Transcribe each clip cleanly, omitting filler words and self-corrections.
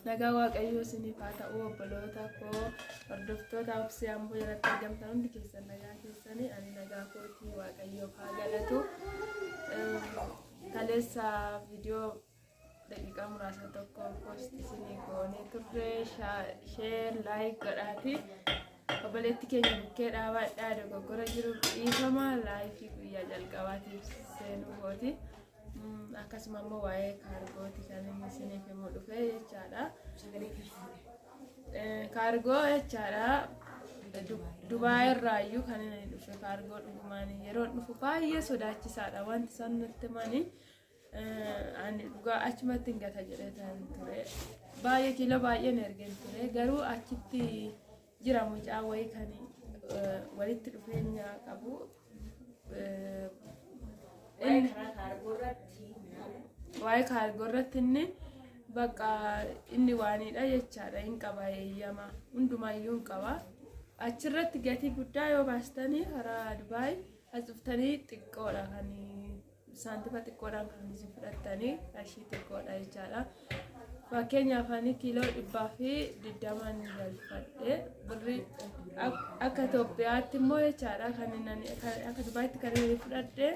nagaa waaqayyoo isiniif haa ta'u obboloota koo hordoftoota obsee amboo jalatti argamtan hundi keessan nagaa keessanii ani nagaa kootii waaqayyoo haa galatu. Kaleessa viidiyoo daqiiqaa muraasa tokko post isinii goonee turre share like godhaati. Obboleetti keenya bukkee dhaabadhaa dogoggora jiru dhiifama laayifii guyyaa jalqabaatiif seenuu gooti. Akkasuma immoo waa'ee kaargooti kan inni isiniif himuu dhufe jechaadha. Kaargoo jechaadha. Dubaay irraayyuu kan inni dhufe kaargoo dhugumaan yeroo dhufu baay'ee sodaachisaadha wanti isaan nutti himanii. Ani dhugaa achumatti hin gata jedhetan ture. Baay'ee kiiloo baay'een ergeen ture garuu achitti jira mucaa wayii kan walitti dhufeenya qabu. Waa'ee kaargoo irratti inni bakka inni waanidha jechaadha hin qaba eeyyama hundumayyuu hin qaba. Achirratti gatii guddaa yoo baastanii karaa Dubaay as dhuftanii xiqqoodha kan saantima xiqqoodhaan kan isin fudhattanii qarshii xiqqoodha jechaadha. Fakkeenyaaf ani kiiloo 120 galfadhe birrii akka Itoophiyaatti immoo jechaadha kan akka Dubaayitti kan inni fudhadhe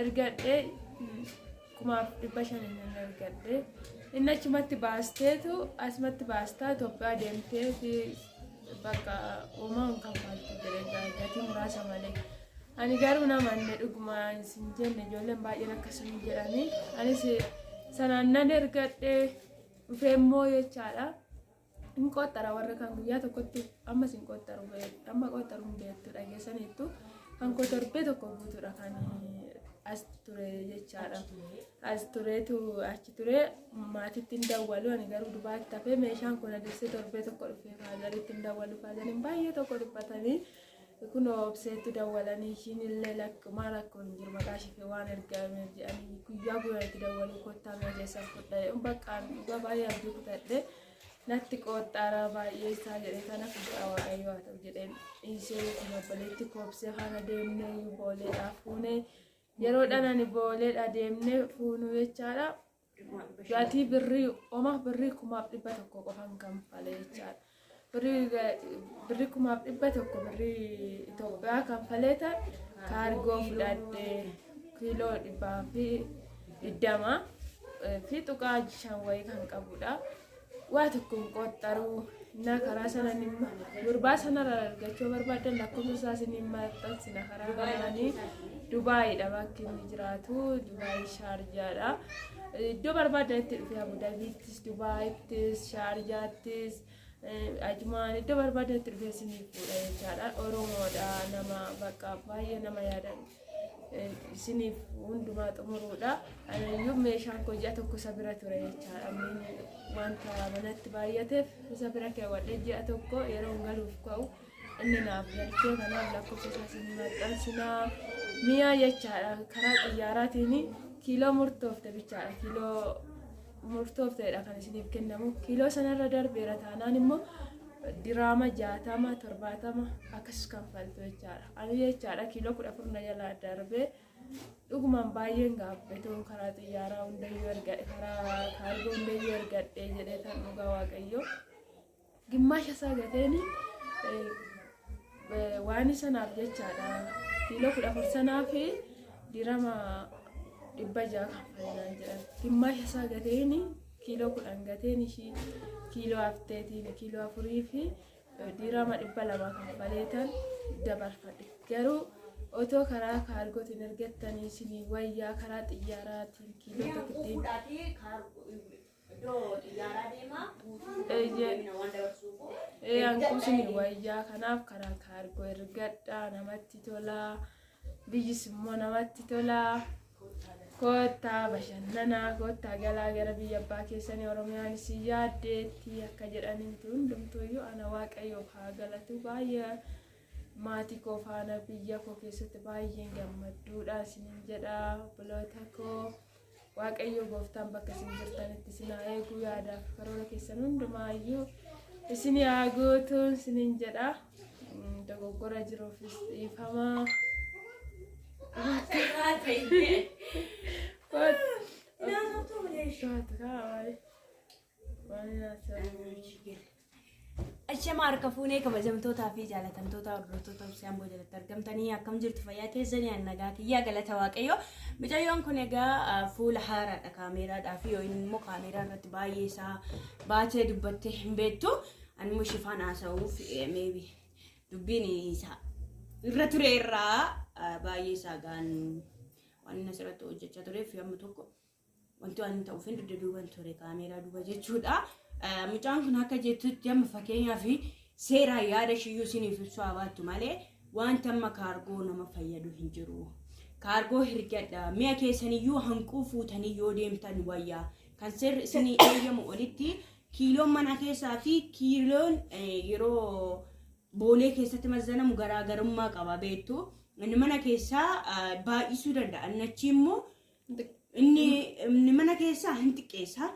ergadhe 1500 ergadhe inni achumatti baasteetu asumatti baastaa Itoophiyaa deemtee fi bakka uumaan kanfaaltu jedhee gatii muraasa malee. Ani garuu namoonni dhuguma isin jenne ijoolleen baay'een akkasuma jedhanii anis sanaan ergadhe dhufee immoo jechaadha. Hin qottara warra kan guyyaa tokkotti amma sin qottaru amma qottaru hin beektu dhageessaniittu kan qottarbee tokko guutuudha kan as ture jechaadha. As tureetu achi ture maatiitti hin dawwalu ani garuu Dubaatti hafee meeshaan kun adeemsee torbee tokko dhufee faajariitti hin dawwalu faajariin baay'ee tokko dhiphatanii kun obseetti dawwalanii ishiin illee lakkuma rakkoon jiru maqaa ishee waan ergame jedhanii guyyaa guyyaatti dawwalu kottaa mee keessa fudhate bakka dhugaa baay'ee abdii kutadhe natti qoxxaara baay'ee isaa jedhee kana fuudhaa waaqayyoo haa ta'u jedheen ishee obboleetti koobsee faana deemnee booleedhaa fuunee yeroodhaan ani booleedhaa deemnee fuunuu jechaadha. Gatii birrii 1,100 qofaan kanfale jechaadha. Birrii 1,100 birrii Itoophiyaa kanfaleeta kaargoo fudhadhee kiiloo 120 fi tuqaa 5 wayii kan qabudha. Waa tokko hin qoxxaru na karaa sanan gurbaa sanarraa argachuu barbaadan lakkoofsa isaas ni maxxansina karaa kananii Dubaayidha bakki inni jiraatu Dubaay Shaarjaadha. Iddoo barbaadanitti dhufee Abu Dhabiittis Dubaayittis Shaarjaattis Ajmaan iddoo barbaadanitti dhufee isiniif fuudha jechaadha. Oromoodha nama bakka baay'ee nama yaadan isiniif hundumaa xumuruudha. Anayyuu meeshaan koo ji'a tokko isa bira ture jechaadha. Wanta manatti baay'ateef isa bira keewwadhee ji'a tokko yeroo galuuf ka'u inni naaf galchee kanaaf lakkoofsa isaas ni maxxansinaa. Mi'a jechaadha karaa xiyyaaraatiin kiiloo murtoofte bichaadha kiiloo murtoofteedha kan isiniif kennamu kiiloo sanarra darbeera taanaan immoo diraama 60 70 akkas kanfaltu jechaadha. Ani jechaadha kiiloo 14 jalaa darbee dhugumaan baay'een gaabbeetuun karaa xiyyaaraa hundayyuu ergadhe karaa kaargoo hundayyuu ergadhe jedhee kan dhugaa waaqayyoo gimmaasha isaa gateeni waan sanaaf jechaadha. Kiiloo 14 sanaa fi dirama 600 kanfalaan jedhan gimmaasha isaa gateeni kiiloo 10 gateen ishii kiiloo hafteetiin kiiloo 4 fi dirama 200 kanfaleetan dabarfadhe garuu otoo karaa kaargootiin ergattanii isinii wayyaa karaa xiyyaaraatiin kiiloo tokkittiin hanqisni wayyaa kanaaf karaa kaargoo ergadhaa namatti tolaa biyyis immoo namatti tolaa kottaa bashannanaa kottaa galaa gara biyya abbaa keessanii Oromiyaan si yaaddeetti akka jedhaniitu hundumtuuyyuu ana waaqayyoof haa galatu baay'ee maatii koo faana biyya koo keessatti baay'een gammadduudha isiniin jedha obboloota koo. Waaqayyo gooftaan bakka isin jirtanitti isin haa eegu yaadaaf karoora keessan hundumaayyuu isin haa guutu isiniin jedha. Dogoggora jiruufis dhiifama. Achama harka fuunee kabajamtootaa fi jaalatamtoota hordoftoota Obsiyaan Boojalatti argamtanii akkam jirtu fayyaa teessanii annagaa kiyyaa galata waaqayyoo. Mucayyoon kun egaa fuula haaraadha kaameeraadhaa fi yookiin immoo kaameeraa irratti baay'ee isaa baatee dubbattee hin beektu. Ani immoo shifaan haasa'uuf maybe dubbiin isaa irra ture irraa baay'ee isaa gaan waan asirratti hojjechaa tureef yommuu tokko wanti waan ta'uuf hin dudduuban ture kaameeraa duuba jechuudha. Mucaan kun akka jettutti amma fakkeenyaaf seeraa yaada shiyyuu isiniif ibsu abaattu malee wanta amma kaargoo nama fayyadu hin jiru. Kaargoo hirgadha mi'a keessaniyyuu hanquu fuutanii yoo deemtan wayyaa kan seerri isinii eeyyamu olitti kiiloon mana keessaa fi kiiloon yeroo boolee keessatti mazanamu garaagarummaa qaba beektu. Inni mana keessaa baay'isuu danda'a. Nachi immoo inni mana keessaa hin xiqqeessa.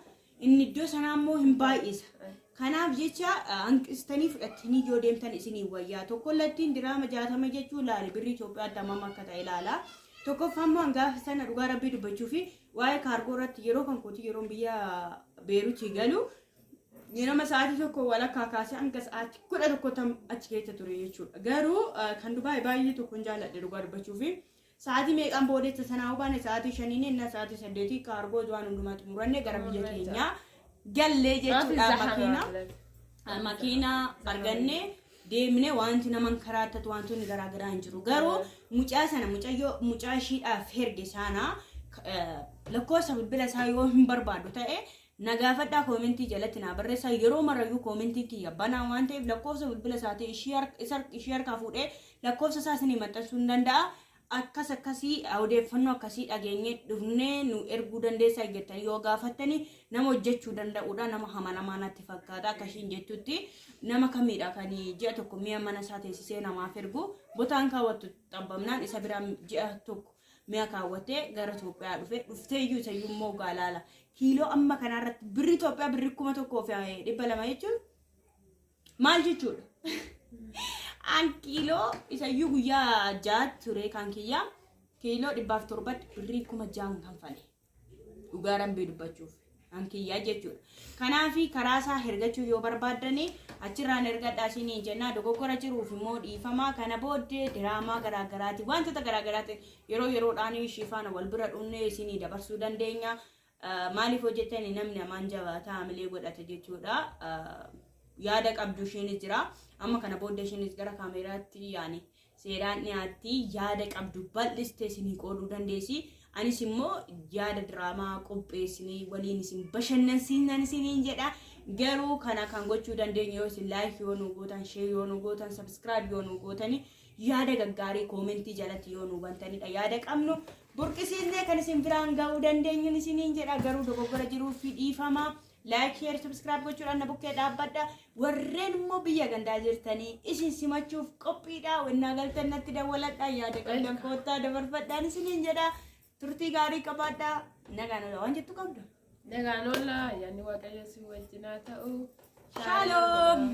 Inni iddoo sanaa immoo hin baay'isa. Kanaaf jecha hanqistanii fudhattanii yoo deemtan isinii wayyaa. Tokko lattiin diraama 60 jechuun laali birrii Itoophiyaa addamama akka ta'e ilaala. Tokkoffaa immoo hangaafa sana dhugaa rabbii dubbachuu fi waa'ee kaargoo irratti yeroo kan kooti yeroo biyya Beeruutii galu yeroo sa'aatii tokko walakkaa kaasee hanga sa'aatii 11 achi keessa ture jechuudha. Garuu kan Dubaay baay'ee tokko hin jaalladhe dhugaa dubbachuu fi sa'aatii meeqaan boodeessa sanaa hubaane sa'aatii 5 inni sa'aatii 8 kaargoo waan hundumaa xumuranne gara biyya keenyaa gallee jechuudha. Makiinaa arganne deemne wanti naman karaatatu wantoonni garaagaraa hin jiru. Garuu mucaa sana mucaa ishiidhaaf herge sana lakkoofsa bilbila isaa yoo hin barbaadu ta'e nagaafadhaa koomentii jalatti naa barreessaa yeroo marayyuu koomentii kiyya banaa waan ta'eef lakkoofsa bilbila isaatii ishii harkaa fuudhee lakkoofsa isaa isinii maxxansuu hin danda'a. Akkasii odeeffannoo akkasii dhageenye dhufnee nu erguu dandeessaa jettanii yoo gaafattani nama hojjechuu danda'uudha. Nama hamanamaa natti fakkaata akkasiin jettutti nama kamiidha kan ji'a tokko mi'a mana isaa teessisee namaaf ergu botaan kaawwattu xabbamnaan isa biraa ji'a tokko mi'a kaawwatee gara Itoophiyaa dhuftee iyyuu isayyuu immoo gaalaala kiiloo amma kanarratti birri Itoophiyaa birri 1,200 jechuun maal jechuudha? An kiiloo isayyuu guyyaa 6 ture kan kiyya kiiloo 700 birrii 6,000 kanfale dhugaa rabbii dubbachuuf an kiyya jechuudha. Kanaafi karaa isaa hergachuu yoo barbaadani achirraan ergadhaa isinii jennaa dogoggora jiruuf immoo dhiifamaa kana booddee diraamaa garaagaraati wantoota garaagaraati yeroodhaan ishii faana wal bira dhunnee isinii dabarsuu dandeenya. Maaliif hojjettani namni namaan jabaataa malee godhata jechuudha. Yaada qabdu isheenis jira amma kana booddee isheenis gara kaameraatti yaani seeraan dhiyaatti yaada qabdu bal'istee isinii qooduu dandeessi. Anis immoo yaada diraamaa qopheessinee waliin isin bashannansiisan isiniin jedha. Garuu kana kan gochuu dandeenyu yoo isin like yoo nu gootan share yoo nu gootan subscribe yoo nu gootan yaada gaggaarii koomentii jalatti yoo nu bantanidha. Yaada qabnu burqisiisnee kan isin biraan ga'uu dandeenyu isiniin jedha. Garuu dogoggora jiruu fi dhiifama. Like, share, subscribe gochuudhaan na bukkee dhaabbadha. Warreen immoo biyya gandaa jirtanii isin simachuuf qophiidha. Wannaa galtan natti dawwaladha. Yaada qabdan koottaa dabarfadhaan isiniin jedha. Turtii gaarii qabaadha. Nagaan oolaa waan jettu qabdu. Nagaan oolaa yaani waaqayyo si wajjin haa ta'u. Shalom.